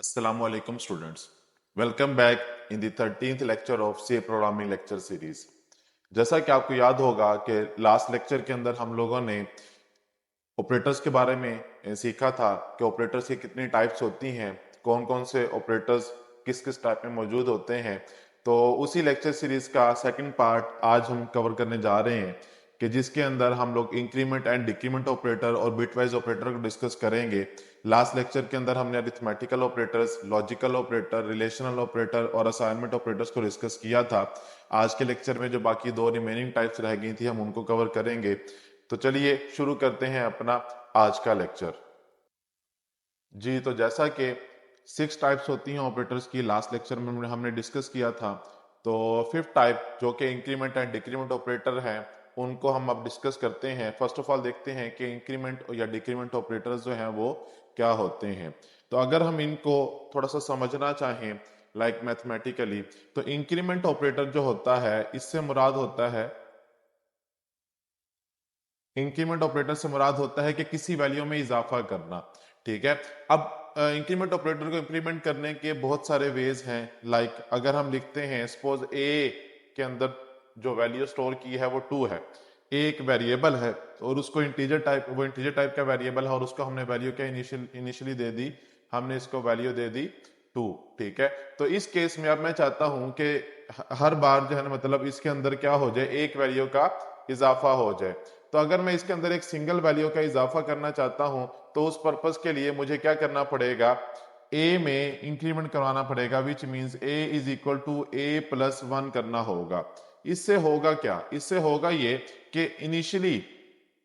Assalamualaikum students. Welcome back in the 13th lecture of C Programming lecture series. जैसा कि आपको याद होगा कि लास्ट लेक्चर के अंदर हम लोगों ने ऑपरेटर्स के बारे में सीखा था कि ऑपरेटर्स की कितनी टाइप्स होती हैं, कौन कौन से ऑपरेटर्स किस किस टाइप में मौजूद होते हैं। तो उसी लेक्चर सीरीज का सेकंड पार्ट आज हम कवर करने जा रहे हैं कि जिसके अंदर हम लोग इंक्रीमेंट एंड डिक्रीमेंट ऑपरेटर और बिटवाइज ऑपरेटर को डिस्कस करेंगे। लास्ट लेक्चर के अंदर हमने arithmetical operators, logical operator, relational operator और असाइनमेंट ऑपरेटर्स को डिस्कस किया था। आज के लेक्चर में जो बाकी दो रिमेनिंग टाइप्स रह गई थी हम उनको कवर करेंगे। तो चलिए शुरू करते हैं अपना आज का लेक्चर। जी, तो जैसा कि 6 टाइप्स होती हैं ऑपरेटर्स की, लास्ट लेक्चर में हमने डिस्कस किया था। तो फिफ्थ टाइप जो कि इंक्रीमेंट एंड डिक्रीमेंट ऑपरेटर हैं उनको हम अब डिस्कस करते हैं। फर्स्ट ऑफ ऑल देखते हैं कि इंक्रीमेंट या डिक्रीमेंट ऑपरेटर्स जो हैं वो क्या होते हैं। तो अगर हम इनको थोड़ा सा समझना चाहें लाइक मैथमेटिकली, तो इंक्रीमेंट ऑपरेटर जो होता है इससे मुराद होता है, इंक्रीमेंट ऑपरेटर से मुराद होता है कि किसी वैल्यू में इजाफा करना। ठीक है। अब इंक्रीमेंट ऑपरेटर को इंप्लीमेंट करने के बहुत सारे वेज हैं। लाइक अगर हम लिखते हैं सपोज ए के अंदर जो वैल्यू स्टोर की है वो 2 है, एक वेरिएबल है और उसको इंटीजर टाइप, वो इंटीजर टाइप का वेरिएबल है और उसको हमने वैल्यू क्या इनिशियली दे दी, हमने इसको वैल्यू दे दी 2। ठीक है। तो इस केस में अब मैं चाहता हूं कि हर बार जो है ना, मतलब इसके अंदर क्या हो जाए, एक वैल्यू का इजाफा हो जाए। तो अगर मैं इसके अंदर एक सिंगल वैल्यू का इजाफा करना चाहता हूं तो उस पर्पस के लिए मुझे क्या करना पड़ेगा, ए में इंक्रीमेंट करवाना पड़ेगा, which means A is equal to A plus 1 करना होगा। इससे होगा क्या, इससे होगा ये कि इनिशियली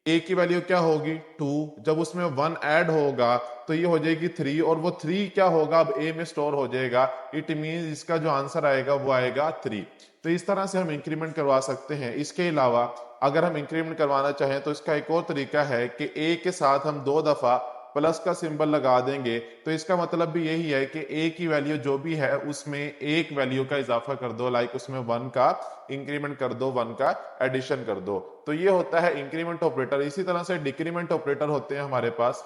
ए की वैल्यू क्या होगी 2, जब उसमें 1 ऐड होगा तो ये हो जाएगी 3 और वो 3 क्या होगा अब ए में स्टोर हो जाएगा। इट मींस इसका जो आंसर आएगा वो आएगा 3। तो इस तरह से हम इंक्रीमेंट करवा सकते हैं। इसके अलावा अगर हम इंक्रीमेंट करवाना चाहें तो इसका एक और तरीका है कि ए के साथ हम 2 दफा प्लस का सिंबल लगा देंगे। तो इसका मतलब भी यही है कि ए की वैल्यू जो भी है उसमें एक वैल्यू का इजाफा कर दो, लाइक उसमें 1 का इंक्रीमेंट कर दो, 1 का एडिशन कर दो। तो ये होता है इंक्रीमेंट ऑपरेटर। इसी तरह से डिक्रीमेंट ऑपरेटर होते हैं हमारे पास।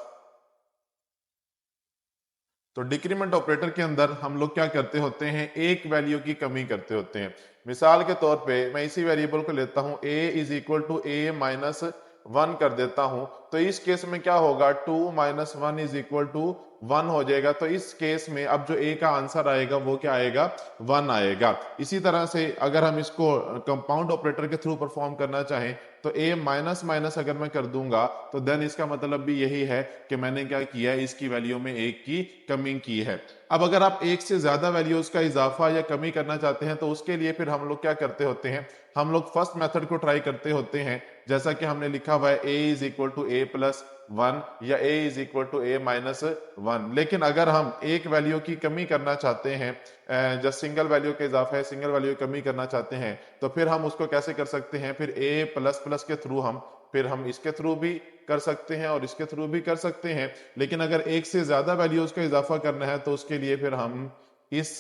तो डिक्रीमेंट ऑपरेटर के अंदर हम लोग क्या करते होते हैं, एक वैल्यू की कमी करते होते हैं। मिसाल के तौर पे मैं इसी वेरिएबल को लेता हूं, a is equal to A minus 1 कर देता हूं। तो इस केस में क्या होगा, 2 माइनस 1 इज इक्वल टू 1 हो जाएगा। तो इस केस में अब जो a का आंसर आएगा वो क्या आएगा, 1 आएगा। इसी तरह से अगर हम इसको कंपाउंड ऑपरेटर के थ्रू परफॉर्म करना चाहें तो a माइनस माइनस अगर मैं कर दूंगा तो देन इसका मतलब भी यही है कि मैंने क्या किया है, इसकी वैल्यू में एक की कमी की है। अब अगर आप एक से ज्यादा वैल्यूज का इजाफा या कमी करना चाहते हैं तो उसके लिए फिर हम लोग क्या करते होते हैं, हम लोग फर्स्ट मेथड को ट्राई करते होते हैं। जैसा कि हमने लिखा हुआ है a is equal to A plus 1 या a is equal to A minus 1। लेकिन अगर हम एक वैल्यू की कमी करना चाहते हैं, जब सिंगल वैल्यू के इजाफा है, सिंगल वैल्यू की कमी करना चाहते हैं, तो फिर हम उसको कैसे कर सकते हैं, फिर a प्लस प्लस के थ्रू हम इसके थ्रू भी कर सकते हैं और इसके थ्रू भी कर सकते हैं। लेकिन अगर एक से ज्यादा वैल्यूज का इजाफा करना है तो उसके लिए फिर हम इस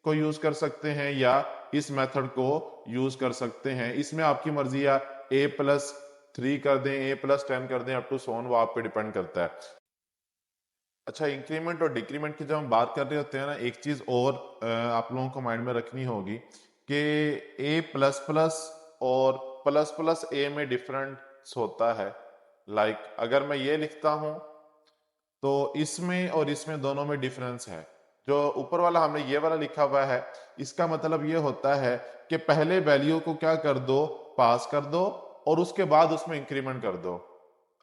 को यूज कर सकते हैं या इस मेथड को यूज कर सकते हैं। इसमें आपकी मर्जी है, a प्लस 3 कर दें, a प्लस 10 कर दें, अप टू सोन, वो आप पे डिपेंड करता है। अच्छा, इंक्रीमेंट और डिक्रीमेंट की जब हम बात कर रहे होते हैं ना, एक चीज और आप लोगों को माइंड में रखनी होगी कि ए प्लस प्लस और प्लस प्लस ए में डिफरेंस होता है। लाइक अगर मैं ये लिखता हूं तो इसमें और इसमें दोनों में डिफरेंस है। जो ऊपर वाला हमने ये वाला लिखा हुआ है, इसका मतलब ये होता है कि पहले वैल्यू को क्या कर दो, पास कर दो और उसके बाद उसमें इंक्रीमेंट कर दो।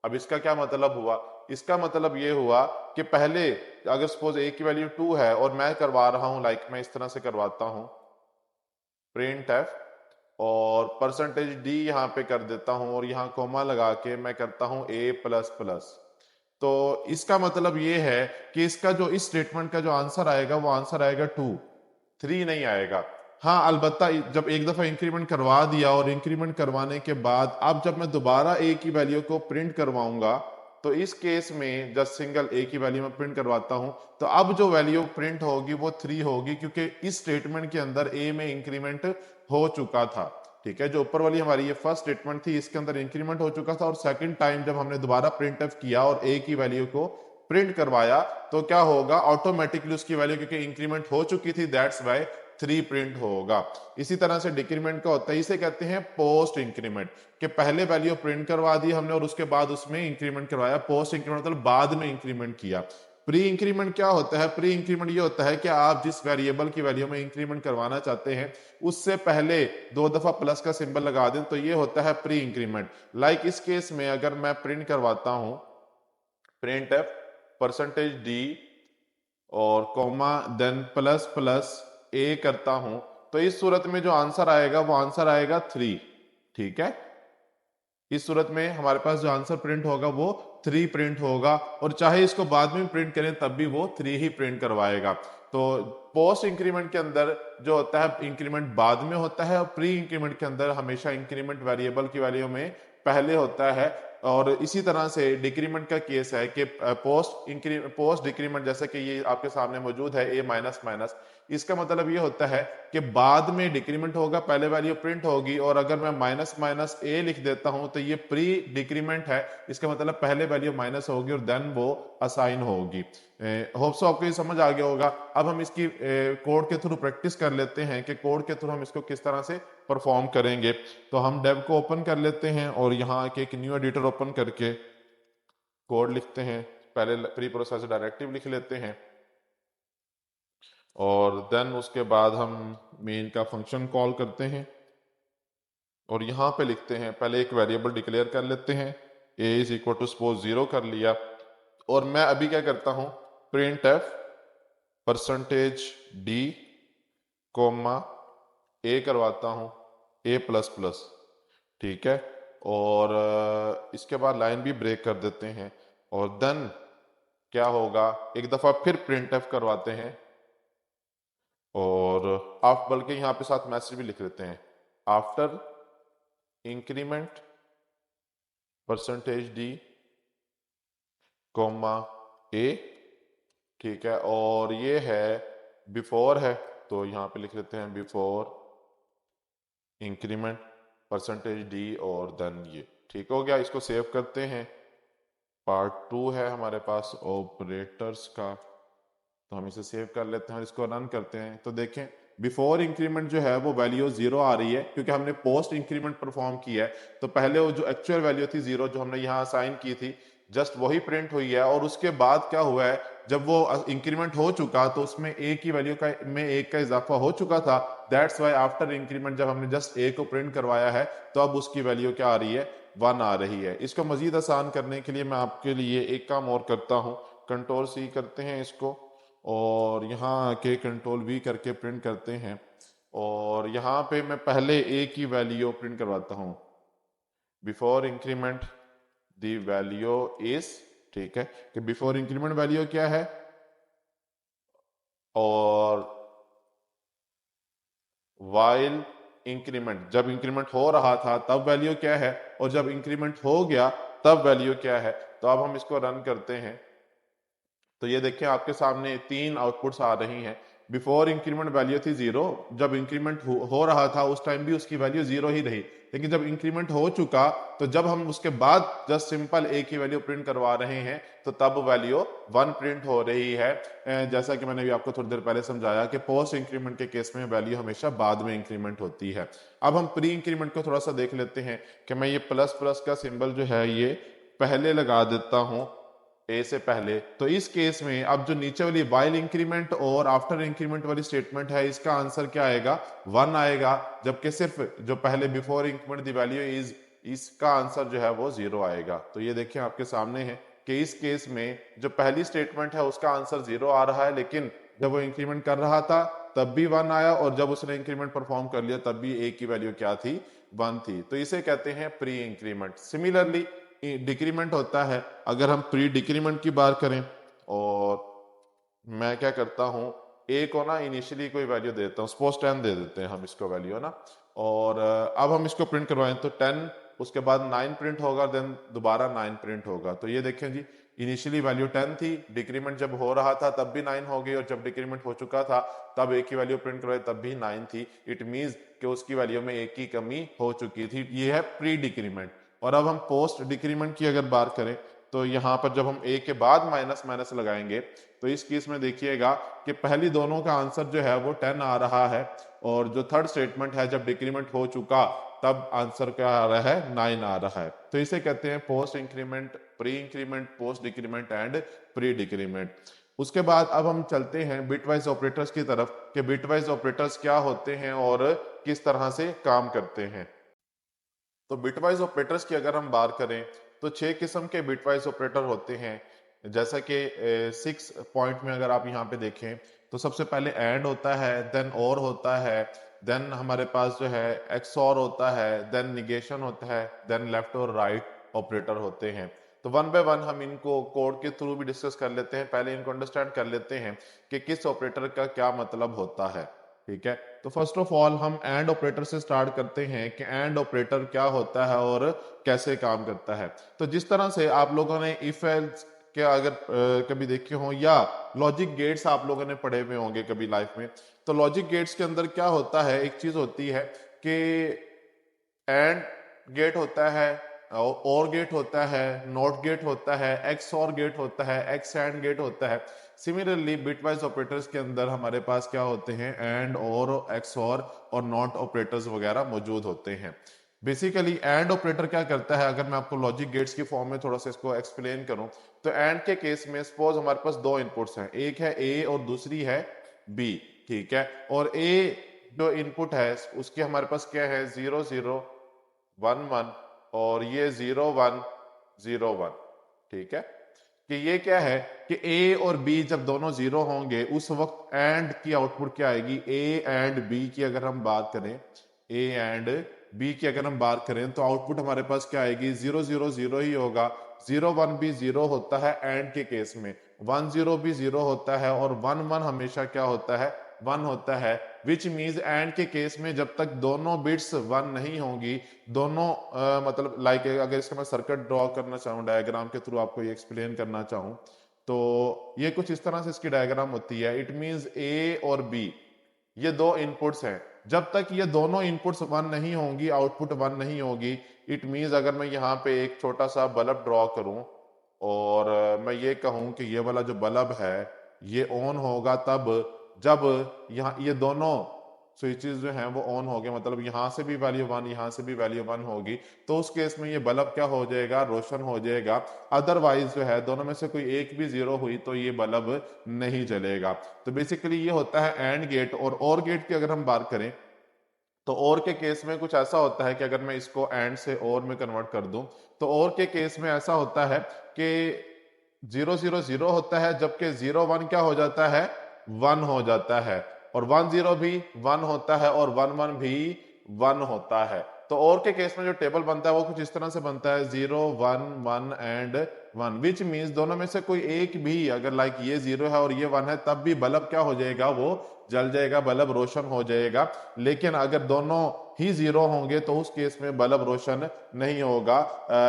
अब इसका क्या मतलब हुआ, इसका मतलब ये हुआ कि पहले अगर सपोज ए की वैल्यू 2 है और मैं करवा रहा हूं, लाइक मैं इस तरह से करवाता हूं, प्रिंट एफ और परसेंटेज डी यहाँ पे कर देता हूं और यहाँ कोमा लगा के मैं करता हूं ए प्लस प्लस। तो इसका मतलब ये है कि इसका जो इस स्टेटमेंट का जो आंसर आएगा वो आंसर आएगा 2, 3 नहीं आएगा। हाँ, अलबत्ता जब एक दफा इंक्रीमेंट करवा दिया और इंक्रीमेंट करवाने के बाद अब जब मैं दोबारा ए की वैल्यू को प्रिंट करवाऊंगा तो इस केस में जब सिंगल ए की वैल्यू में प्रिंट करवाता हूं तो अब जो वैल्यू प्रिंट होगी वो 3 होगी, क्योंकि इस स्टेटमेंट के अंदर ए में इंक्रीमेंट हो चुका था। ठीक है, जो ऊपर वाली हमारी ये फर्स्ट स्टेटमेंट थी इसके अंदर इंक्रीमेंट हो चुका था और सेकंड टाइम जब हमने दोबारा प्रिंट एफ किया और ए की वैल्यू को प्रिंट करवाया तो क्या होगा, ऑटोमेटिकली उसकी वैल्यू क्योंकि इंक्रीमेंट हो चुकी थी, दैट्स वाई 3 प्रिंट होगा। इसी तरह से डिक्रीमेंट का होता है, इसे कहते हैं पोस्ट इंक्रीमेंट, कि पहले वैल्यू प्रिंट करवा दी हमने और उसके बाद उसमें इंक्रीमेंट करवाया। पोस्ट इंक्रीमेंट मतलब बाद में इंक्रीमेंट किया। प्री इंक्रीमेंट क्या होता है, प्री इंक्रीमेंट ये होता है कि आप जिस वेरिएबल की वैल्यू में इंक्रीमेंट करवाना चाहते हैं उससे पहले 2 दफा प्लस का सिंबल लगा दें, तो ये होता है प्री इंक्रीमेंट। लाइक इस केस में अगर मैं प्रिंट करवाता हूं प्रिंट एफ परसेंटेज डी और कॉमा देन प्लस प्लस ए करता हूं, तो इस सूरत में जो आंसर आएगा वो आंसर आएगा 3। ठीक है, इस सूरत में हमारे पास जो आंसर प्रिंट होगा वो 3 प्रिंट होगा, और चाहे इसको बाद में प्रिंट करें तब भी वो 3 ही प्रिंट करवाएगा। तो पोस्ट इंक्रीमेंट के अंदर जो होता है इंक्रीमेंट बाद में होता है, और प्री इंक्रीमेंट के अंदर हमेशा इंक्रीमेंट वेरिएबल की वैल्यू में पहले होता है। और इसी तरह से डिक्रीमेंट का केस है कि पोस्ट डिक्रीमेंट, जैसे कि ये आपके सामने मौजूद है ए माइनस माइनस, इसका मतलब ये होता है कि बाद में डिक्रीमेंट होगा, पहले वैल्यू प्रिंट होगी, और अगर मैं माइनस माइनस ए लिख देता हूं तो ये प्री डिक्रीमेंट है, इसका मतलब पहले वैल्यू माइनस होगी और देन वो असाइन होगी। होप सो आपको ये समझ आ गया होगा। अब हम इसकी कोड के थ्रू प्रैक्टिस कर लेते हैं कि कोड के थ्रू हम इसको किस तरह से परफॉर्म करेंगे। तो हम डेव को ओपन कर लेते हैं और यहाँ एक न्यू एडिटर ओपन करके कोड लिखते हैं। पहले प्री प्रोसेस डायरेक्टिव लिख लेते हैं और देन उसके बाद हम मेन का फंक्शन कॉल करते हैं और यहाँ पे लिखते हैं, पहले एक वेरिएबल डिक्लेयर कर लेते हैं, a is equal to suppose 0 कर लिया, और मैं अभी क्या करता हूँ print f percentage d comma a करवाता हूँ ए प्लस प्लस। ठीक है, और इसके बाद लाइन भी ब्रेक कर देते हैं, और देन क्या होगा, एक दफा फिर प्रिंट एफ करवाते हैं, और आप बल्कि यहाँ पे साथ मैसेज भी लिख लेते हैं, after increment percentage d comma a. ठीक है, और ये है बिफोर है, तो यहाँ पे लिख लेते हैं बिफोर इंक्रीमेंट परसेंटेज डी और देन ये। ठीक हो गया, इसको सेव करते हैं। पार्ट 2 है हमारे पास ऑपरेटर्स का, तो हम इसे सेव कर लेते हैं और इसको रन करते हैं। तो देखें बिफोर इंक्रीमेंट जो है वो वैल्यू 0 आ रही है क्योंकि हमने पोस्ट इंक्रीमेंट परफॉर्म किया है। तो पहले वो जो एक्चुअल वैल्यू थी 0 जो हमने यहाँ असाइन की थी, जस्ट वही प्रिंट हुई है, और उसके बाद क्या हुआ है, जब वो इंक्रीमेंट हो चुका तो उसमें ए की वैल्यू का में 1 का इजाफा हो चुका था। दैट्स वाई आफ्टर इंक्रीमेंट जब हमने जस्ट ए को प्रिंट करवाया है तो अब उसकी वैल्यू क्या आ रही है, 1 आ रही है। इसको मजीद आसान करने के लिए मैं आपके लिए एक काम और करता हूँ, कंट्रोल सी करते हैं इसको और यहाँ आके कंट्रोल वी करके प्रिंट करते हैं, और यहाँ पे मैं पहले ए की वैल्यू प्रिंट करवाता हूँ, before increment the value is. ठीक है, कि बिफोर इंक्रीमेंट वैल्यू क्या है, और वाइल इंक्रीमेंट जब इंक्रीमेंट हो रहा था तब वैल्यू क्या है, और जब इंक्रीमेंट हो गया तब वैल्यू क्या है। तो अब हम इसको रन करते हैं, तो ये देखिए आपके सामने 3 आउटपुट्स आ रही हैं। बिफोर इंक्रीमेंट वैल्यू थी 0, जब इंक्रीमेंट हो रहा था उस टाइम भी उसकी वैल्यू 0 ही रही, लेकिन जब इंक्रीमेंट हो चुका तो जब हम उसके बाद जस्ट सिंपल ए की वैल्यू प्रिंट करवा रहे हैं तो तब वैल्यू 1 प्रिंट हो रही है। जैसा कि मैंने भी आपको थोड़ी देर पहले समझाया कि पोस्ट इंक्रीमेंट के केस में वैल्यू हमेशा बाद में इंक्रीमेंट होती है। अब हम प्री इंक्रीमेंट को थोड़ा सा देख लेते हैं कि मैं ये प्लस प्लस का सिंबल जो है ये पहले लगा देता हूं ए से पहले। तो इस केस में अब जो नीचे वाली वाइल इंक्रीमेंट और आफ्टर इंक्रीमेंट वाली स्टेटमेंट है, इसका आंसर क्या आएगा, 1 आएगा, जबकि सिर्फ जो पहले before increment the value is, इसका आंसर जो है वो 0 आएगा। तो ये देखिए आपके सामने है कि इस केस में जो पहली स्टेटमेंट है उसका आंसर 0 आ रहा है, लेकिन जब वो इंक्रीमेंट कर रहा था तब भी 1 आया, और जब उसने इंक्रीमेंट परफॉर्म कर लिया तब भी ए की वैल्यू क्या थी, 1 थी। तो इसे कहते हैं प्री इंक्रीमेंट। सिमिलरली डिक्रीमेंट होता है, अगर हम प्री डिक्रीमेंट की बात करें, और मैं क्या करता हूं ए को ना इनिशियली कोई वैल्यू देता हूं, सपोज 10 दे देते हैं हम इसको वैल्यू है ना, और अब हम इसको प्रिंट करवाएं तो 10, उसके बाद 9 प्रिंट होगा, देन दोबारा 9 प्रिंट होगा। तो ये देखें जी, इनिशियली वैल्यू 10 थी, डिक्रीमेंट जब हो रहा था तब भी 9 हो गई, और जब डिक्रीमेंट हो चुका था तब ए की वैल्यू प्रिंट करवाई तब भी 9 थी। इट मींस कि उसकी वैल्यू में एक की कमी हो चुकी थी। ये है प्री डिक्रीमेंट। और अब हम पोस्ट डिक्रीमेंट की अगर बात करें तो यहाँ पर जब हम ए के बाद माइनस माइनस लगाएंगे तो इस केस में देखिएगा कि पहली दोनों का आंसर जो है वो 10 आ रहा है, और जो थर्ड स्टेटमेंट है जब डिक्रीमेंट हो चुका तब आंसर क्या आ रहा है, 9 आ रहा है। तो इसे कहते हैं post increment, pre increment, post decrement and pre decrement. उसके बाद अब हम चलते हैं बिटवाइज ऑपरेटर्स की तरफ कि बिटवाइज ऑपरेटर्स क्या होते हैं और किस तरह से काम करते हैं। तो बिटवाइज ऑपरेटर्स की अगर हम बात करें तो 6 किस्म के बिटवाइज ऑपरेटर होते हैं। जैसा कि 6 पॉइंट में अगर आप यहाँ पे देखें तो सबसे पहले एंड होता है, देन और होता है, देन हमारे पास जो है एक्सऑर होता है, देन निगेशन होता है, देन लेफ्ट और राइट ऑपरेटर होते हैं। तो वन बाय वन हम इनको कोड के थ्रू भी डिस्कस कर लेते हैं। पहले इनको अंडरस्टैंड कर लेते हैं कि किस ऑपरेटर का क्या मतलब होता है। ठीक है, तो फर्स्ट ऑफ ऑल हम एंड ऑपरेटर से स्टार्ट करते हैं कि एंड ऑपरेटर क्या होता है और कैसे काम करता है। तो जिस तरह से आप लोगों ने इफ एल्स के अगर कभी देखे हो या लॉजिक गेट्स आप लोगों ने पढ़े हुए होंगे कभी लाइफ में, तो लॉजिक गेट्स के अंदर क्या होता है, एक चीज होती है कि एंड गेट होता है, और गेट होता है, नॉट गेट होता है, एक्स और गेट होता है, एक्स एंड गेट होता है। सिमिलरली बिटवाइज ऑपरेटर्स के अंदर हमारे पास क्या होते हैं, एंड और एक्स और नॉट ऑपरेटर्स वगैरह मौजूद होते हैं। बेसिकली एंड ऑपरेटर क्या करता है, अगर मैं आपको लॉजिक गेट्स की फॉर्म में थोड़ा सा इसको एक्सप्लेन करूं तो एंड के केस में सपोज हमारे पास दो इनपुट्स हैं, एक है ए और दूसरी है बी। ठीक है, और ए जो इनपुट है उसके हमारे पास क्या है, 0 0 1 1 और ये 0 1 0 1। ठीक है, कि ये क्या है कि ए और बी जब दोनों जीरो होंगे उस वक्त एंड की आउटपुट क्या आएगी, ए एंड बी की अगर हम बात करें, ए एंड बी की अगर हम बात करें तो आउटपुट हमारे पास क्या आएगी, 0 0 0 ही होगा। 0 1 भी 0 होता है एंड के केस में, 1 0 भी 0 होता है, और 1 1 हमेशा क्या होता है, 1 होता है। विच मीन्स एंड के केस में जब तक दोनों बिट्स 1 नहीं होंगी, दोनों मतलब लाइक अगर इसका मैं सर्किट ड्रॉ करना चाहूँ, डायग्राम के थ्रू आपको ये एक्सप्लेन करना चाहूँ तो ये कुछ इस तरह से इसकी डायग्राम होती है। इट मीन्स ए और बी ये दो इनपुट्स हैं, जब तक ये दोनों इनपुट्स 1 नहीं होंगी, आउटपुट 1 नहीं होगी। इट मीन्स अगर मैं यहाँ पे एक छोटा सा बल्ब ड्रॉ करूं और मैं ये कहूं कि ये वाला जो बल्ब है ये ऑन होगा तब जब यहाँ ये दोनों स्विचेस जो हैं वो ऑन हो गए, मतलब यहाँ से भी वैल्यू 1 यहाँ से भी वैल्यू 1 होगी, तो उस केस में ये बल्ब क्या हो जाएगा, रोशन हो जाएगा। अदरवाइज जो है दोनों में से कोई एक भी जीरो हुई तो ये बल्ब नहीं जलेगा। तो बेसिकली ये होता है एंड गेट। और गेट की अगर हम बात करें तो और के केस में कुछ ऐसा होता है कि अगर मैं इसको एंड से और में कन्वर्ट कर दूं तो और के केस में ऐसा होता है कि 0 0 0 होता है, जबकि 0 1 क्या हो जाता है, 1 हो जाता है, और 1 0 भी 1 होता है, और 1 1 भी 1 होता है। तो और के केस में जो टेबल बनता है वो कुछ इस तरह से बनता है, 0 1 1 एंड 1, विच मीन्स दोनों में से कोई एक भी अगर लाइक ये 0 है और ये 1 है तब भी बल्ब क्या हो जाएगा, वो जल जाएगा, बल्ब रोशन हो जाएगा। लेकिन अगर दोनों ही 0 होंगे तो उस केस में बल्ब रोशन नहीं होगा,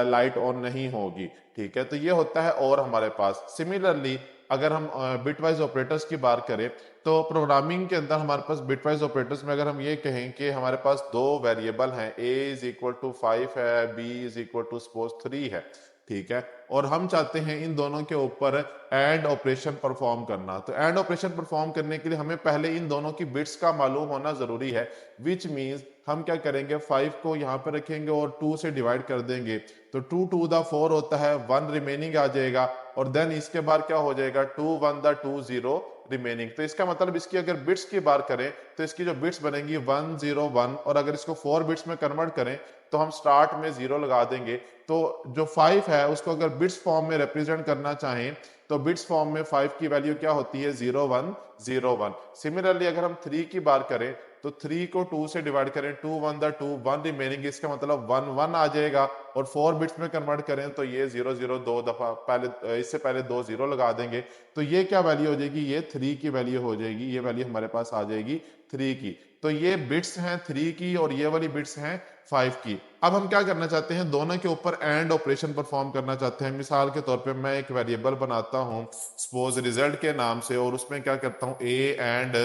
लाइट ऑन नहीं होगी। ठीक है, तो ये होता है और हमारे पास। सिमिलरली अगर हम बिटवाइज ऑपरेटर्स की बात करें तो प्रोग्रामिंग के अंदर हमारे पास बिटवाइज ऑपरेटर्स में अगर हम ये कहें कि हमारे पास दो वेरिएबल हैं, a इज इक्वल टू 5 है, b is equal to suppose 3 है। ठीक है, और हम चाहते हैं इन दोनों के ऊपर एंड ऑपरेशन परफॉर्म करना। तो एंड ऑपरेशन परफॉर्म करने के लिए हमें पहले इन दोनों की बिट्स का मालूम होना जरूरी है। विच मीन्स हम क्या करेंगे, 5 को यहाँ पे रखेंगे और 2 से डिवाइड कर देंगे, तो 2 2 द 4 होता है, 1 रिमेनिंग आ जाएगा, और देन इसके बाद क्या हो जाएगा, 2 1 द 2 0 रिमेनिंग। तो इसका मतलब इसकी अगर बिट्स की बात करें तो इसकी जो बिट्स बनेंगी 1 0 1, और अगर इसको 4 बिट्स में कन्वर्ट करें तो हम स्टार्ट में 0 लगा देंगे। तो जो 5 है उसको अगर बिट्स फॉर्म में रिप्रेजेंट करना चाहें तो बिट्स फॉर्म में 5 की वैल्यू क्या होती है, 0 1 0 1। सिमिलरली अगर हम 3 की बात करें तो 3 को 2 से डिवाइड करें, 2 1 द 2 1 रिमेनिंग, इसका मतलब 1 1 आ जाएगा, और 4 बिट्स में कन्वर्ट करें तो ये 0 0 दो दफा पहले इससे पहले 2 0 लगा देंगे, तो ये क्या वैल्यू हो जाएगी, ये 3 की वैल्यू हो जाएगी, ये वैल्यू हमारे पास आ जाएगी 3 की। तो ये बिट्स हैं 3 की और ये वाली बिट्स हैं 5 की। अब हम क्या करना चाहते हैं, दोनों के ऊपर एंड ऑपरेशन परफॉर्म करना चाहते हैं। मिसाल के तौर पे मैं एक वेरिएबल बनाता हूं सपोज रिजल्ट के नाम से, और उसमें क्या करता हूं, ए एंड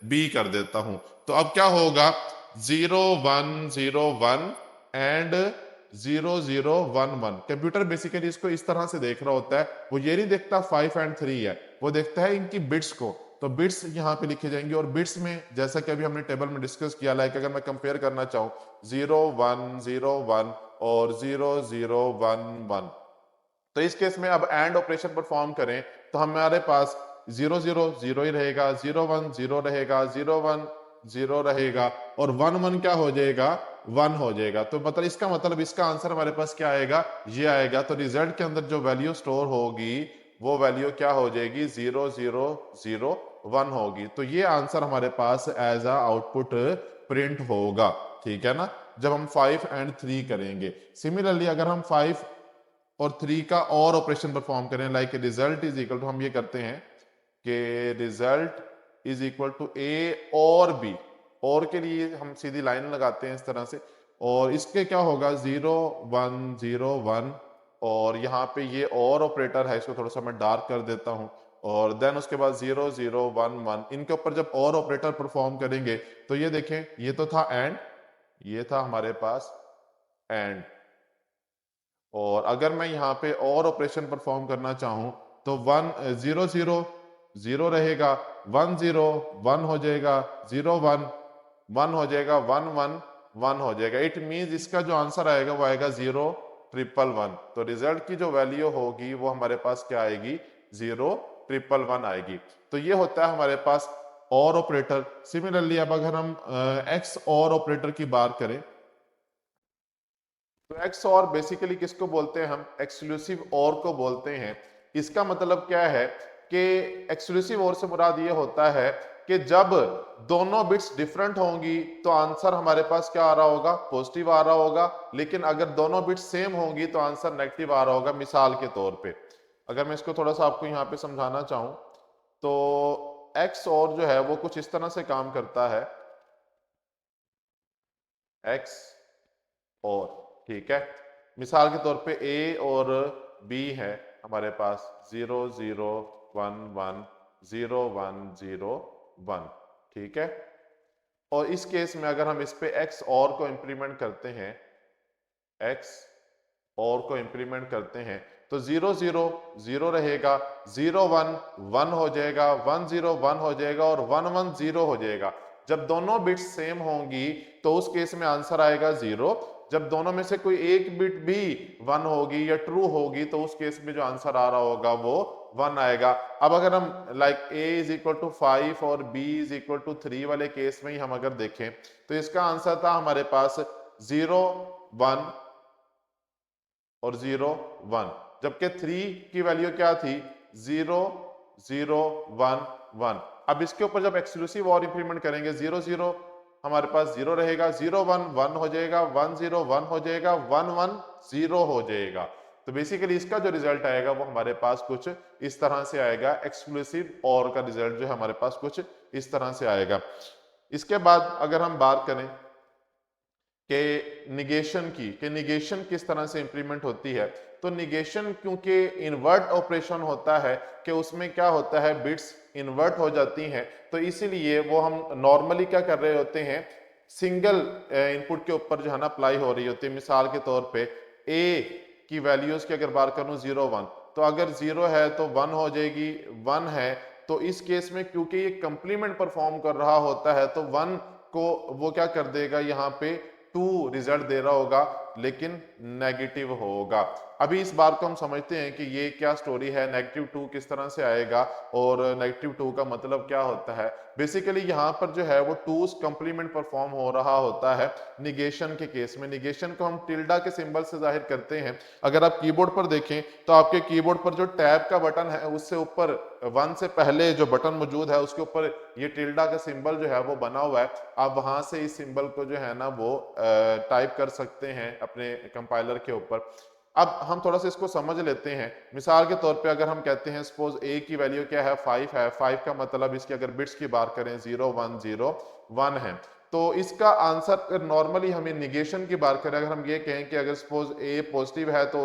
बी कर देता हूं। तो अब क्या होगा, 0 1 0 1 एंड 0011। कंप्यूटर बेसिकली इसको इस तरह से देख रहा होता है, वो ये नहीं देखता 5 एंड 3 है, वो देखता है इनकी बिट्स को। तो बिट्स यहाँ पे लिखे जाएंगे, और बिट्स में जैसा कि अभी हमने टेबल में डिस्कस किया, लाइक अगर मैं कंपेयर करना चाहूँ 0101 और 0011, तो इस केस में अब एंड ऑपरेशन परफॉर्म करें तो हमारे पास 00 ही रहेगा, 01 0 रहेगा, 01 0 रहेगा, और 11 क्या हो जाएगा, 1 हो जाएगा। तो मतलब इसका मतलब इसका आंसर हमारे पास क्या आएगा, ये आएगा। तो रिजल्ट के अंदर जो वैल्यू स्टोर होगी वो वैल्यू क्या हो जाएगी, 0001 होगी। तो ये आंसर हमारे पास एज अ आउटपुट प्रिंट होगा, ठीक है ना, जब हम 5 एंड 3 करेंगे। सिमिलरली अगर हम 5 और 3 का और ऑपरेशन परफॉर्म करें, like result is equal to, हम ये करते हैं कि result is equal to A और बी, और के लिए हम सीधी लाइन लगाते हैं इस तरह से, और इसके क्या होगा 0101, और यहाँ पे ये और ऑपरेटर है, इसको थोड़ा सा मैं डार्क कर देता हूँ, और देन उसके बाद 0011, इनके ऊपर जब और ऑपरेटर परफॉर्म करेंगे तो ये देखें, ये तो था एंड, ये था हमारे पास एंड, और अगर मैं यहाँ पे और ऑपरेशन परफॉर्म करना चाहूं तो 00 रहेगा, 101 हो जाएगा, 01 हो जाएगा, 111 हो जाएगा। इट मींस इसका जो आंसर आएगा वो आएगा 0111। तो रिजल्ट की जो वैल्यू होगी वो हमारे पास क्या आएगी, 0111 आएगी। तो ये होता है हमारे पास और ऑपरेटर। सिमिलरली अब अगर हम एक्स और ऑपरेटर की बात करें, तो एक्स और बेसिकली किसको बोलते हैं, हम एक्सक्लूसिव और को बोलते हैं। इसका मतलब क्या है कि एक्सक्लूसिव और से मुराद ये होता है कि जब दोनों बिट्स डिफरेंट होंगी तो आंसर हमारे पास क्या आ रहा होगा, पॉजिटिव आ रहा होगा, लेकिन अगर दोनों बिट्स सेम होंगी तो आंसर नेगेटिव आ रहा होगा। मिसाल के तौर पे अगर मैं इसको थोड़ा सा आपको यहाँ पे समझाना चाहूँ तो एक्स और जो है वो कुछ इस तरह से काम करता है, एक्स और, ठीक है, मिसाल के तौर पे ए और बी है हमारे पास 0011 0101, ठीक है। और इस केस में अगर हम इस पे एक्स और को इंप्लीमेंट करते हैं, एक्स और को इंप्लीमेंट करते हैं तो 00 रहेगा, 01 हो जाएगा, 101 हो जाएगा, और 110 हो जाएगा। जब दोनों बिट्स सेम होंगी तो उस केस में आंसर आएगा 0। जब दोनों में से कोई एक बिट भी 1 होगी या ट्रू होगी तो उस केस में जो आंसर आ रहा होगा वो 1 आएगा। अब अगर हम like a is equal to 5 और b इज इक्वल टू 3 वाले केस में ही हम अगर देखें तो इसका आंसर था हमारे पास 0 1 और 0 1, जबकि 3 की वैल्यू क्या थी, 0 0 1 1। अब इसके ऊपर जब एक्सक्लूसिव और इंप्लीमेंट करेंगे 0 0 हमारे पास 0 रहेगा, 0 1 1 हो जाएगा, 1 0 1 हो जाएगा, 1 1 0 हो जाएगा। तो बेसिकली इसका जो रिजल्ट आएगा वो हमारे पास कुछ इस तरह से आएगा। एक्सक्लूसिव और का रिजल्ट जो है हमारे पास कुछ इस तरह से आएगा। इसके बाद अगर हम बात करें कि निगेशन की, कि निगेशन किस तरह से इंप्लीमेंट होती है, तो निगेशन क्योंकि इन्वर्ट ऑपरेशन होता है कि उसमें क्या होता है, बिट्स इन्वर्ट हो जाती हैं, तो इसीलिए वो हम नॉर्मली क्या कर रहे होते हैं, सिंगल इनपुट के ऊपर जो है ना अप्लाई हो रही होती है। मिसाल के तौर पे ए की वैल्यूज की अगर बात करूं 0 1, तो अगर 0 है तो 1 हो जाएगी, 1 है तो इस केस में क्योंकि ये कंप्लीमेंट परफॉर्म कर रहा होता है तो 1 को वो क्या कर देगा, यहाँ पे 2 रिजल्ट दे रहा होगा लेकिन नेगेटिव होगा। अभी इस बात को हम समझते हैं कि ये क्या स्टोरी है, -2 किस तरह से आएगा और -2 का मतलब क्या होता है। बेसिकली यहाँ पर जो है वो 2's कंप्लीमेंट परफॉर्म हो रहा होता है निगेशन के केस में। निगेशन को हम टिल्डा के सिंबल से जाहिर करते हैं। अगर आप कीबोर्ड पर देखें तो आपके कीबोर्ड पर जो टैब का बटन है उससे ऊपर 1 से पहले जो बटन मौजूद है उसके ऊपर ये टिल्डा का सिंबल जो है वो बना हुआ है। आप वहां से इस सिंबल को जो है ना वो टाइप कर सकते हैं अपने कंपाइलर के ऊपर। अब हम थोड़ा सा इसको समझ लेते हैं। मिसाल के तौर पे अगर हम कहते हैं सपोज a की वैल्यू क्या है, 5 है, 5 का मतलब इसकी अगर बिट्स की बात करें 0 1 0 1 है, तो इसका आंसर नॉर्मली हमें निगेशन की बात करें, अगर हम ये कहें कि अगर सपोज a पॉजिटिव है तो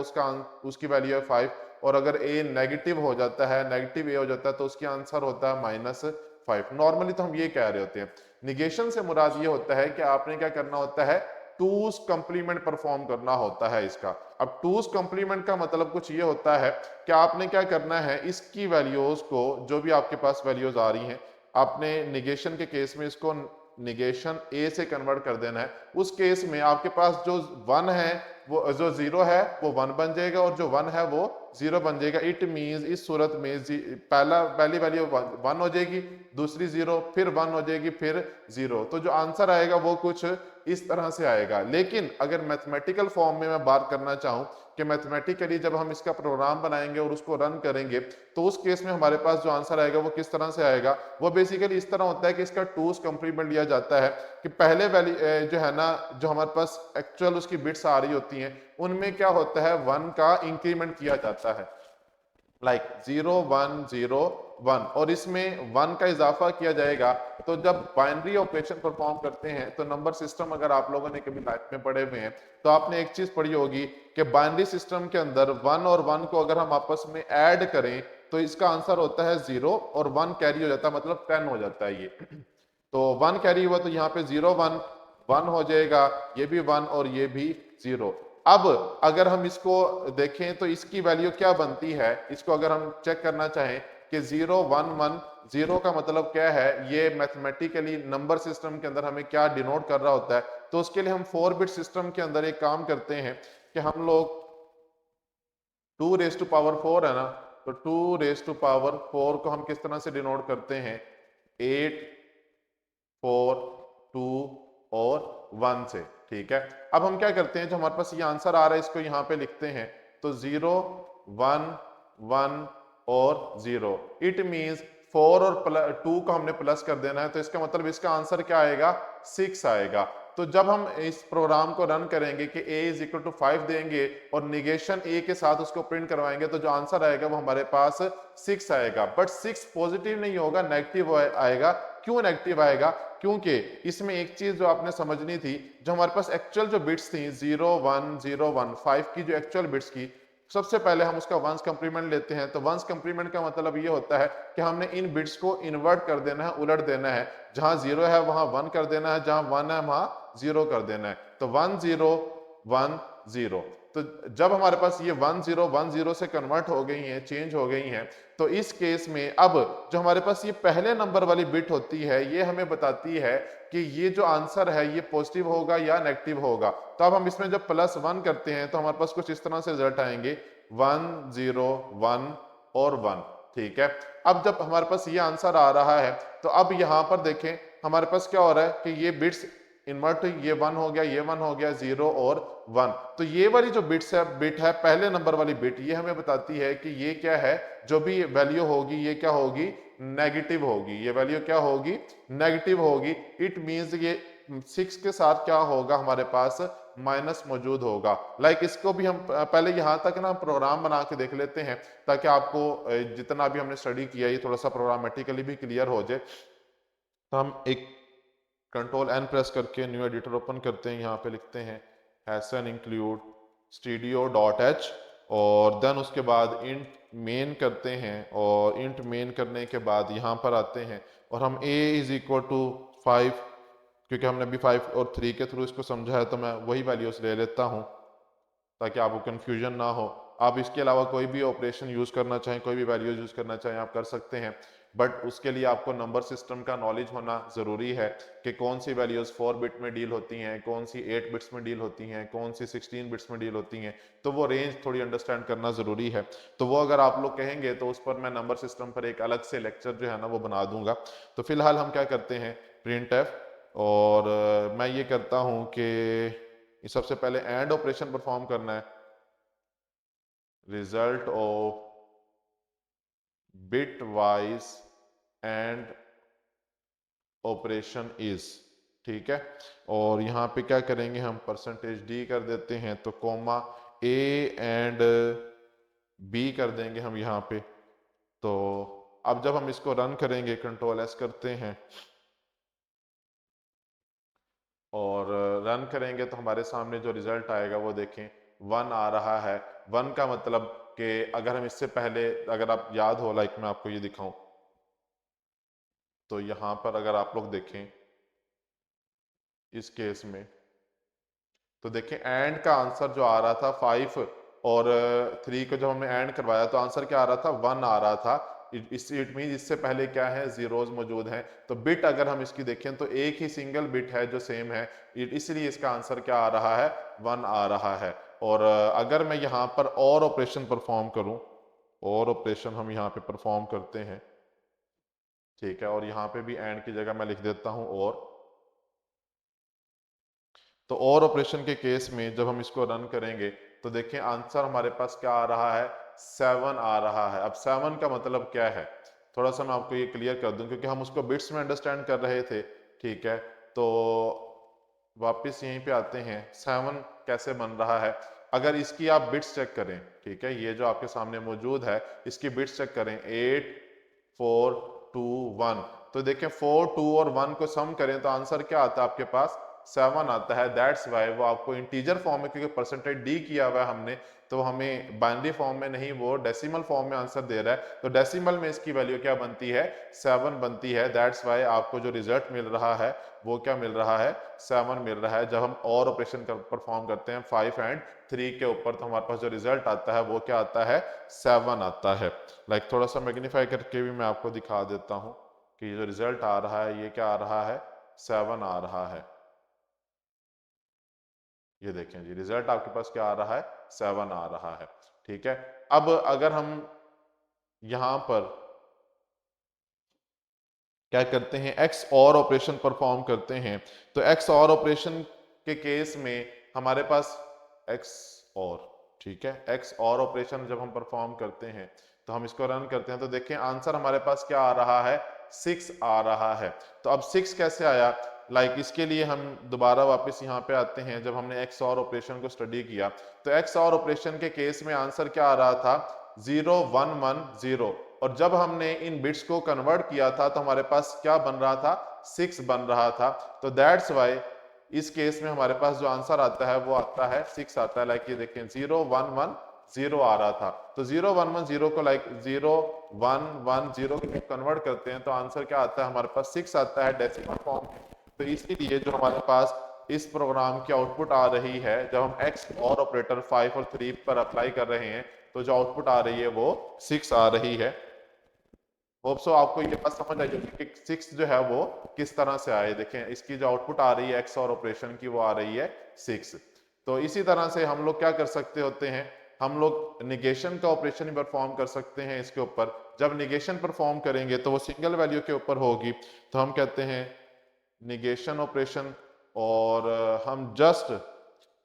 उसकी वैल्यू है 5, और अगर a नेगेटिव हो जाता है, नेगेटिव a हो जाता है तो उसकी आंसर होता है -5। नॉर्मली तो हम ये कह रहे होते हैं। निगेशन से मुराद ये होता है कि आपने क्या करना होता है, टूज कंप्लीमेंट परफॉर्म करना होता है इसका। अब टूज कंप्लीमेंट का मतलब कुछ ये होता है कि आपने क्या करना है, इसकी वैल्यूज को, जो भी आपके पास वैल्यूज आ रही हैं, आपने निगेशन के केस में इसको निगेशन ए से कन्वर्ट कर देना है। उस केस में आपके पास जो वन है, वो जो जीरो है वो वन बन जाएगा, और जो वन है वो जीरो बन जाएगा। इट मींस इस सूरत में पहली वैल्यू वन हो जाएगी, दूसरी जीरो, फिर वन हो जाएगी, फिर जीरो। तो जो आंसर आएगा वो कुछ इस तरह से आएगा। लेकिन अगर मैथमेटिकल फॉर्म में मैं बात करना चाहूं कि मैथमेटिकली जब हम इसका प्रोग्राम बनाएंगे और उसको रन करेंगे, तो उस केस में हमारे पास जो आंसर आएगा वो किस तरह से आएगा, वो बेसिकली इस तरह होता है कि इसका टूज कंप्लीमेंट लिया जाता है कि पहले वैल्यू जो है ना, जो हमारे पास एक्चुअल उसकी बिट्स आ रही होती हैं, उनमें क्या होता है, वन का इंक्रीमेंट किया जाता है, लाइक 0 1 0 1, और इसमें वन का इजाफा किया जाएगा। तो जब बाइनरी ऑपरेशन परफॉर्म करते हैं, तो नंबर सिस्टम अगर आप लोगों ने कभी लाइफ में पढ़े हुए हैं, तो आपने एक चीज पढ़ी होगी कि बाइनरी सिस्टम के अंदर वन और वन को अगर हम आपस में ऐड करें, तो इसका आंसर होता है 0, और वन कैरी हो जाता है, मतलब 10 हो जाता है ये। तो वन कैरी हुआ, तो यहाँ पे 0 1 1 हो जाएगा, ये भी 1 और ये भी 0। अब अगर हम इसको देखें तो इसकी वैल्यू क्या बनती है, इसको अगर हम चेक करना चाहें कि 0 1 1 0 का मतलब क्या है, ये मैथमेटिकली नंबर सिस्टम के अंदर हमें क्या डिनोट कर रहा होता है। तो उसके लिए हम 4 बिट सिस्टम के अंदर एक काम करते हैं कि हम लोग 2 रेज टू पावर 4 है ना, तो 2 रेज टू पावर 4 को हम किस तरह से डिनोट करते हैं, 8 4 2 और 1 से। ठीक है, अब हम क्या करते हैं, जो हमारे पास ये आंसर आ रहा है इसको यहाँ पे लिखते हैं, तो 0 1 1 और 0। इट मींस 4 और 2 को हमने प्लस कर देना है, तो इसका मतलब इसका आंसर क्या आएगा, 6 आएगा। तो जब हम इस प्रोग्राम को रन करेंगे कि a इज इक्वल टू 5 देंगे और निगेशन a के साथ उसको प्रिंट करवाएंगे, तो जो आंसर आएगा वो हमारे पास 6 आएगा। बट 6 पॉजिटिव नहीं होगा, नेगेटिव आएगा। क्यों नेगेटिव आएगा, क्योंकि इसमें एक चीज जो आपने समझनी थी, जो हमारे पास एक्चुअल जो बिट्स थी 0 1 0 1 5 की जो एक्चुअल बिट्स की, सबसे पहले हम उसका वंस कंप्लीमेंट लेते हैं। तो वंस कंप्लीमेंट का मतलब ये होता है कि हमने इन बिट्स को इन्वर्ट कर देना है, उलट देना है। जहां 0 है वहां 1 कर देना है, जहां 1 है वहां 0 कर देना है। तो 1 0 1 0। तो जब हमारे पास ये 1 0 1 0 से कन्वर्ट हो गई हैं, चेंज हो गई हैं, तो इस केस में अब जो हमारे पास ये पहले नंबर वाली बिट होती है, ये हमें बताती है कि ये जो आंसर है ये पॉजिटिव होगा या नेगेटिव होगा। तो अब हम इसमें जब +1 करते हैं, तो हमारे पास कुछ इस तरह से रिजल्ट आएंगे, 1 0 1 और 1। ठीक है, अब जब हमारे पास ये आंसर आ रहा है, तो अब यहां पर देखें हमारे पास क्या हो रहा है कि ये बिट्स इन्वर्ट, ये 1 हो गया, ये 1 हो गया, 0 और 1। तो ये वाली जो बिट है पहले नंबर वाली बिट, ये हमें बताती है कि ये क्या है, जो भी वैल्यू होगी ये क्या होगी, नेगेटिव होगी। ये वैल्यू क्या होगी, नेगेटिव होगी। इट मींस ये 6 के साथ क्या होगा, हमारे पास माइनस मौजूद होगा। लाइक इसको भी हम पहले यहां तक ना प्रोग्राम बना के देख लेते हैं, ताकि आपको जितना भी हमने स्टडी किया ये थोड़ा सा प्रोग्रामेटिकली भी क्लियर हो जाए। तो हम एक कंट्रोल एन प्रेस करके न्यू एडिटर ओपन करते हैं, यहाँ पे लिखते हैं हैसन इंक्लूड studio.h, और देन उसके बाद इंट मेन करते हैं, और इंट मेन करने के बाद यहाँ पर आते हैं और हम a इज इक्वल टू 5, क्योंकि हमने अभी 5 और 3 के थ्रू इसको समझा है, तो मैं वही वैल्यूज ले लेता हूँ ताकि आपको कन्फ्यूजन ना हो। आप इसके अलावा कोई भी ऑपरेशन यूज करना चाहें, कोई भी वैल्यूज यूज करना चाहें, आप कर सकते हैं। बट उसके लिए आपको नंबर सिस्टम का नॉलेज होना जरूरी है कि कौन सी वैल्यूज 4 बिट में डील होती हैं, कौन सी 8 बिट्स में डील होती हैं, कौन सी 16 बिट्स में डील होती हैं। तो वो रेंज थोड़ी अंडरस्टैंड करना जरूरी है। तो वो अगर आप लोग कहेंगे तो उस पर मैं नंबर सिस्टम पर एक अलग से लेक्चर जो है ना वो बना दूंगा। तो फिलहाल हम क्या करते हैं, प्रिंट एफ, और मैं ये करता हूं कि सबसे पहले एंड ऑपरेशन परफॉर्म करना है, result of bit wise and operation is. ठीक है, और यहाँ पे क्या करेंगे हम, %d कर देते हैं, तो कोमा a एंड b कर देंगे हम यहाँ पे। तो अब जब हम इसको रन करेंगे, कंट्रोल एस करते हैं और रन करेंगे, तो हमारे सामने जो रिजल्ट आएगा वो देखें 1 आ रहा है। 1 का मतलब कि अगर हम इससे पहले, अगर आप याद हो, लाइक मैं आपको ये दिखाऊं, तो यहाँ पर अगर आप लोग देखें इस केस में तो देखिए एंड का आंसर जो आ रहा था 5 और 3 को जब हमने एंड करवाया तो आंसर क्या आ रहा था 1 आ रहा था। इट मीन इससे पहले क्या है जीरोज मौजूद हैं। तो बिट अगर हम इसकी देखें तो एक ही सिंगल बिट है जो सेम है, इसलिए इसका आंसर क्या आ रहा है 1 आ रहा है। और अगर मैं यहाँ पर और ऑपरेशन परफॉर्म करूँ, और ऑपरेशन हम यहाँ पे परफॉर्म करते हैं, ठीक है, और यहाँ पे भी एंड की जगह मैं लिख देता हूँ और। तो और ऑपरेशन के केस में जब हम इसको रन करेंगे तो देखें आंसर हमारे पास क्या आ रहा है 7 आ रहा है। अब 7 का मतलब क्या है, थोड़ा सा मैं आपको ये क्लियर कर दूं क्योंकि हम उसको बिट्स में अंडरस्टैंड कर रहे थे, ठीक है। तो वापस यहीं पे आते हैं, 7 कैसे बन रहा है। अगर इसकी आप बिट्स चेक करें, ठीक है, ये जो आपके सामने मौजूद है इसकी बिट्स चेक करें 8 4 2 1, तो देखें 4 2 और 1 को सम करें तो आंसर क्या आता है आपके पास 7 आता है। दैट्स वाई वो आपको इंटीजर फॉर्म में, क्योंकि परसेंटेज डी किया हुआ है हमने, तो हमें बाइनरी फॉर्म में नहीं, वो डेसिमल फॉर्म में आंसर दे रहा है। तो डेसिमल में इसकी वैल्यू क्या बनती है 7 बनती है। दैट्स वाई आपको जो रिजल्ट मिल रहा है वो क्या मिल रहा है 7 मिल रहा है। जब हम और ऑपरेशन परफॉर्म करते हैं 5 एंड 3 के ऊपर तो हमारे पास जो रिजल्ट आता है वो क्या आता है 7 आता है। लाइक थोड़ा सा मैग्नीफाई करके भी मैं आपको दिखा देता हूँ कि ये जो रिजल्ट आ रहा है ये क्या आ रहा है 7 आ रहा है। ये देखें जी रिजल्ट आपके पास क्या आ रहा है 7 आ रहा है, ठीक है। अब अगर हम यहां पर क्या करते हैं एक्स और ऑपरेशन परफॉर्म करते हैं, तो एक्स और ऑपरेशन के केस में हमारे पास एक्स और, ठीक है, एक्स और ऑपरेशन जब हम परफॉर्म करते हैं तो हम इसको रन करते हैं तो देखें आंसर हमारे पास क्या आ रहा है 6 आ रहा है। तो अब 6 कैसे आया, इसके लिए हम दोबारा वापस यहाँ पे आते हैं। जब हमने एक्स और ऑपरेशन को स्टडी किया तो एक्स और ऑपरेशन के केस में आंसर क्या आ रहा था 0 1 1 0, और जब हमने इन बिट्स को कन्वर्ट किया था तो हमारे पास क्या बन रहा था 6 बन रहा था। तो दैट्स वाई इस केस में हमारे पास जो आंसर आता है वो आता है 6 आता है। लाइक ये देखें 0 1 1 0 आ रहा था, तो 0 1 1 0 को 0 1 1 0 को कन्वर्ट करते हैं तो आंसर क्या आता है हमारे पास 6 आता है डेसिमल फॉर्म में। तो इसीलिए जो हमारे पास इस प्रोग्राम की आउटपुट आ रही है जब हम एक्स और ऑपरेटर 5 और 3 पर अप्लाई कर रहे हैं तो जो आउटपुट आ रही है वो 6 आ रही है। होप सो आपको ये बात समझ आई होगी कि 6 जो है वो किस तरह से आए। देखें इसकी जो आउटपुट आ रही है एक्स और ऑपरेशन की वो आ रही है 6। तो इसी तरह से हम लोग क्या कर सकते होते हैं, हम लोग निगेशन का ऑपरेशन भी परफॉर्म कर सकते हैं इसके ऊपर। जब निगेशन परफॉर्म करेंगे तो वो सिंगल वैल्यू के ऊपर होगी, तो हम कहते हैं निगेशन ऑपरेशन, और हम जस्ट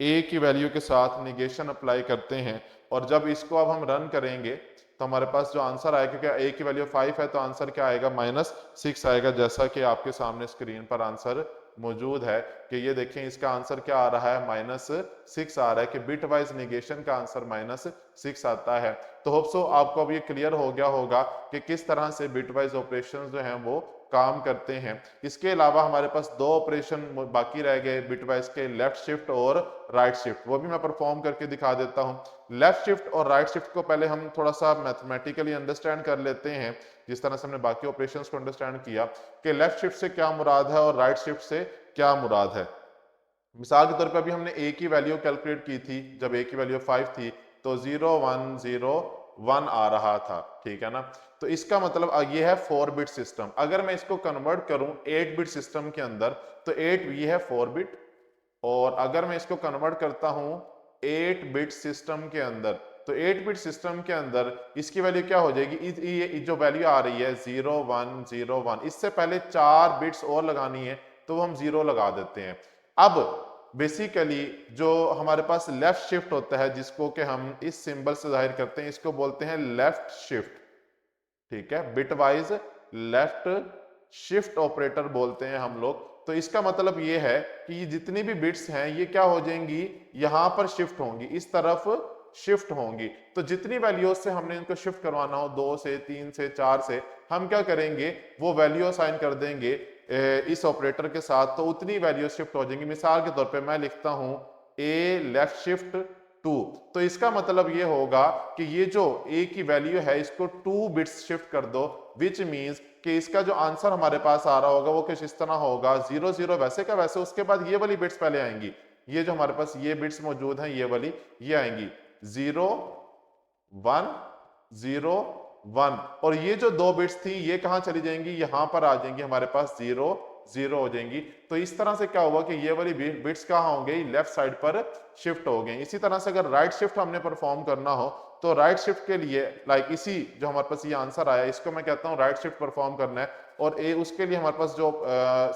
ए की वैल्यू के साथ निगेशन अप्लाई करते हैं। और जब इसको अब हम रन करेंगे तो हमारे पास जो आंसर आएगा, क्योंकि ए की वैल्यू 5 है तो आंसर क्या आएगा -6 आएगा, जैसा कि आपके सामने स्क्रीन पर आंसर मौजूद है कि ये देखें इसका आंसर क्या आ रहा है -6 आ रहा है, कि बिट वाइज निगेशन का आंसर -6 आता है। तो होप सो आपको अब ये क्लियर हो गया होगा कि किस तरह से बिट वाइज ऑपरेशन जो हैं वो काम करते हैं। इसके अलावा हमारे पास 2 ऑपरेशन बाकी रह गए बिटवाइज के, लेफ्ट शिफ्ट और राइट शिफ्ट, वो भी मैं परफॉर्म करके दिखा देता हूं। लेफ्ट शिफ्ट और राइट शिफ्ट को पहले हम थोड़ा सा मैथमेटिकली अंडरस्टैंड कर लेते हैं, जिस तरह से हमने बाकी ऑपरेशंस को अंडरस्टैंड किया कि लेफ्ट शिफ्ट से क्या मुराद है और राइट शिफ्ट से क्या मुराद है। मिसाल के तौर पे अभी हमने ए की वैल्यू कैलकुलेट की थी, जब ए की वैल्यू 5 थी तो 0 1 0 1 आ रहा था, ठीक है ना। तो इसका मतलब ये है 4 बिट सिस्टम। अगर मैं इसको कन्वर्ट करूं 8 बिट सिस्टम के अंदर तो 8 ये है 4 बिट, और अगर मैं इसको कन्वर्ट करता हूं 8 बिट सिस्टम के अंदर तो 8 बिट सिस्टम के अंदर इसकी वैल्यू क्या हो जाएगी, ये जो वैल्यू आ रही है 0 1 0 1, इससे पहले 4 बिट्स और लगानी है तो वो हम 0 लगा देते हैं। अब बेसिकली जो हमारे पास लेफ्ट शिफ्ट होता है जिसको कि हम इस सिंबल से जाहिर करते हैं, इसको बोलते हैं लेफ्ट शिफ्ट, ठीक है, बिटवाइज लेफ्ट शिफ्ट ऑपरेटर बोलते हैं हम लोग। तो इसका मतलब ये है कि ये जितनी भी बिट्स हैं ये क्या हो जाएंगी, यहां पर शिफ्ट होंगी, इस तरफ शिफ्ट होंगी। तो जितनी वैल्यूज से हमने इनको शिफ्ट करवाना हो, 2 से 3 से 4 से, हम क्या करेंगे वो वैल्यू असाइन कर देंगे इस ऑपरेटर के साथ, तो उतनी वैल्यू शिफ्ट हो जाएंगी। मिसाल के तौर पे मैं लिखता हूं ए लेफ्ट शिफ्ट 2, तो इसका मतलब ये होगा कि ये जो ए की वैल्यू है इसको 2 बिट्स शिफ्ट कर दो, विच मींस कि इसका जो आंसर हमारे पास आ रहा होगा वो कुछ इस तरह होगा 0 0 वैसे का वैसे, उसके बाद ये वाली बिट्स पहले आएंगी ये जो हमारे पास ये बिट्स मौजूद हैं ये वाली ये आएंगी 0 1 0 1 और ये जो दो बिट्स थी ये कहां चली जाएंगी, यहां पर आ जाएंगी हमारे पास 0 0 हो जाएंगी। तो इस तरह से क्या हुआ कि ये वाली बिट्स कहां होंगे, लेफ्ट साइड पर शिफ्ट हो गए। इसी तरह से अगर राइट शिफ्ट हमने परफॉर्म करना हो तो राइट शिफ्ट के लिए इसी जो हमारे पास ये आंसर आया इसको मैं कहता हूँ राइट शिफ्ट परफॉर्म करना है और उसके लिए हमारे पास जो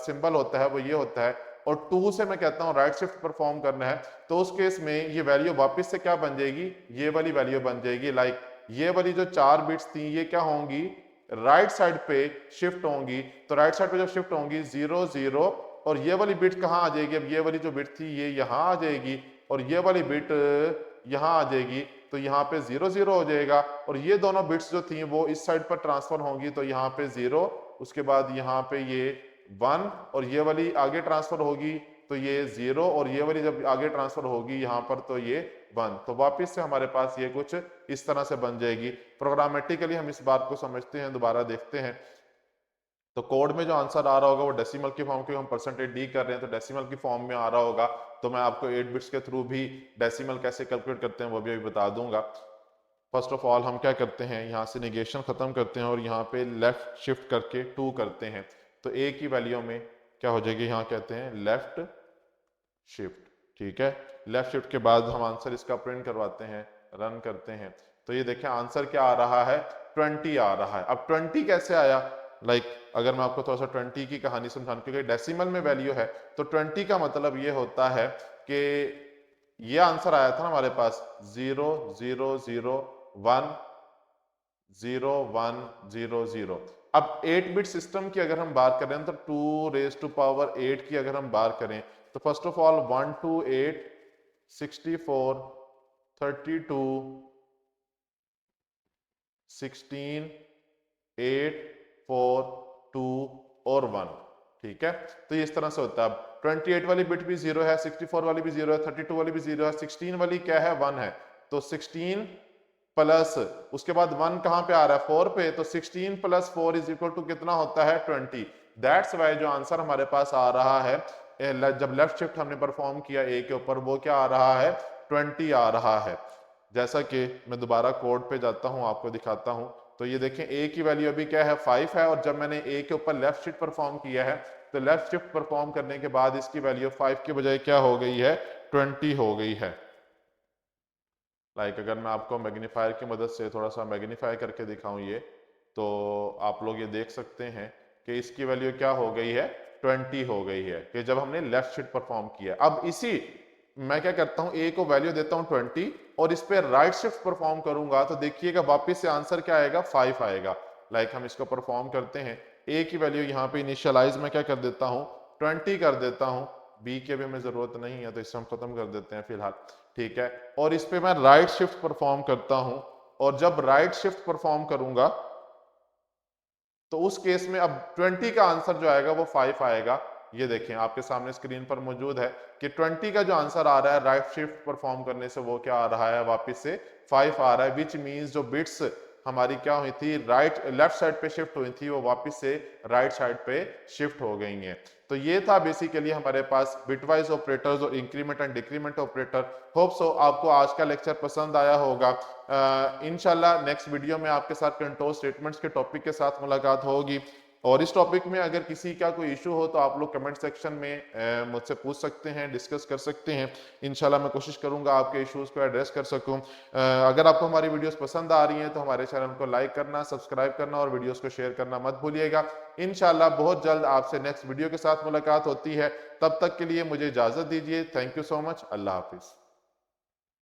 सिंबल होता है वो ये होता है और 2 से मैं कहता हूँ राइट शिफ्ट परफॉर्म करना है। तो उस केस में ये वैल्यू वापस से क्या बन जाएगी, ये वाली वैल्यू बन जाएगी। ये वाली जो 4 बिट्स थी ये क्या होंगी, राइट साइड पे शिफ्ट होंगी। तो राइट साइड पे जब शिफ्ट होंगी 0 0 और ये वाली बिट कहाँ आ जाएगी, अब ये वाली जो बिट थी ये यहाँ आ जाएगी और ये वाली बिट यहाँ आ जाएगी। तो यहाँ पे 0 0 हो जाएगा और ये दोनों बिट्स जो थी वो इस साइड पर ट्रांसफर होंगी। तो यहाँ पे 0, उसके बाद यहाँ पे ये 1 और ये वाली आगे ट्रांसफर होगी तो ये 0 और ये वाली जब आगे ट्रांसफर होगी यहाँ पर तो ये 1। तो वापस से हमारे पास ये कुछ इस तरह से बन जाएगी। प्रोग्रामेटिकली हम इस बात को समझते हैं, दोबारा देखते हैं। तो कोड में जो आंसर आ रहा होगा वो डेसिमल की फॉर्म के हम परसेंटेज डी कर रहे हैं तो डेसिमल की फॉर्म में आ रहा होगा। तो मैं आपको 8 बिट्स के थ्रू भी डेसिमल कैसे कैलकुलेट करते हैं वो भी अभी बता दूंगा। फर्स्ट ऑफ ऑल हम क्या करते हैं, यहाँ से निगेशन खत्म करते हैं और यहाँ पे लेफ्ट शिफ्ट करके 2 करते हैं। तो ए की वैल्यू में क्या हो जाएगी, यहाँ कहते हैं लेफ्ट शिफ्ट। ठीक है, लेफ्ट शिफ्ट के बाद हम आंसर इसका प्रिंट करवाते हैं, रन करते हैं। तो ये देखें आंसर क्या आ रहा है, 20 आ रहा है। अब 20 कैसे आया, अगर मैं आपको थोड़ा सा 20 की कहानी समझाऊं, क्योंकि डेसिमल में वैल्यू है तो 20 का मतलब ये होता है कि ये आंसर आया था ना हमारे पास 0 0 0 1 0 1 0 0। अब 8 बिट सिस्टम की अगर हम बात करें तो 2⁻8 की अगर हम बात करें तो फर्स्ट ऑफ ऑल 1 2 8 64 32 16 8 4 2 और 1। ठीक है, तो ये इस तरह से होता है। अब 28 वाली बिट भी 0 है, 64 वाली भी 0 है, 32 वाली भी 0 है, 16 वाली क्या है 1 है। तो 16 प्लस उसके बाद 1 कहां पे आ रहा है 4 पे, तो 16 प्लस 4 इज इक्वल टू कितना होता है 20। दैट्स वाई जो आंसर हमारे पास आ रहा है जब लेफ्ट शिफ्ट हमने परफॉर्म किया ए के ऊपर वो क्या आ रहा है 20 आ रहा है। जैसा कि मैं दोबारा कोड पे जाता हूं आपको दिखाता हूं। तो ये देखें ए की वैल्यू अभी क्या है 5 है और जब मैंने ए के ऊपर लेफ्ट शिफ्ट परफॉर्म किया है तो लेफ्ट शिफ्ट परफॉर्म करने के बाद इसकी वैल्यू 5 के बजाय क्या हो गई है 20 हो गई है। अगर मैं आपको मैग्नीफायर की मदद से थोड़ा सा मैग्नीफाई करके दिखाऊं ये, तो आप लोग ये देख सकते हैं कि इसकी वैल्यू क्या हो गई है 20 हो गई है कि जब हमने लेफ्ट शिफ्ट परफॉर्म किया। अब इसी मैं क्या करता हूं ए को वैल्यू देता हूं 20 और इस पे राइट शिफ्ट परफॉर्म करूंगा तो देखिएगा वापस से आंसर क्या आएगा 5 आएगा। हम इसको परफॉर्म करते हैं, ए की वैल्यू यहाँ पे इनिशियलाइज में क्या कर देता हूँ 20 कर देता हूँ, बी के भी हमें जरूरत नहीं है तो इसे हम खत्म कर देते हैं फिलहाल। ठीक है, और इस पे मैं राइट शिफ्ट परफॉर्म करता हूं और जब राइट शिफ्ट परफॉर्म करूंगा तो उस केस में अब 20 का आंसर जो आएगा वो 5 आएगा। ये देखें आपके सामने स्क्रीन पर मौजूद है कि 20 का जो आंसर आ रहा है राइट शिफ्ट परफॉर्म करने से वो क्या आ रहा है वापस से 5 आ रहा है। विच मींस जो बिट्स हमारी क्या हुई थी लेफ्ट साइड पे शिफ्ट हुई थी वो वापस से राइट साइड पे शिफ्ट हो गई हैं। तो ये था बेसिकली हमारे पास बिटवाइज ऑपरेटर्स और increment and decrement operator. Hope so आपको आज का लेक्चर पसंद आया होगा। इंशाल्लाह नेक्स्ट वीडियो में आपके साथ कंट्रोल स्टेटमेंट्स के टॉपिक के साथ मुलाकात होगी और इस टॉपिक में अगर किसी का कोई इशू हो तो आप लोग कमेंट सेक्शन में मुझसे पूछ सकते हैं, डिस्कस कर सकते हैं। इंशाल्लाह मैं कोशिश करूंगा आपके इश्यूज को एड्रेस कर सकूं। अगर आपको हमारी वीडियोस पसंद आ रही हैं तो हमारे चैनल को लाइक करना, सब्सक्राइब करना और वीडियोस को शेयर करना मत भूलिएगा। इंशाल्लाह बहुत जल्द आपसे नेक्स्ट वीडियो के साथ मुलाकात होती है, तब तक के लिए मुझे इजाजत दीजिए। Thank you so much, Allah Hafiz.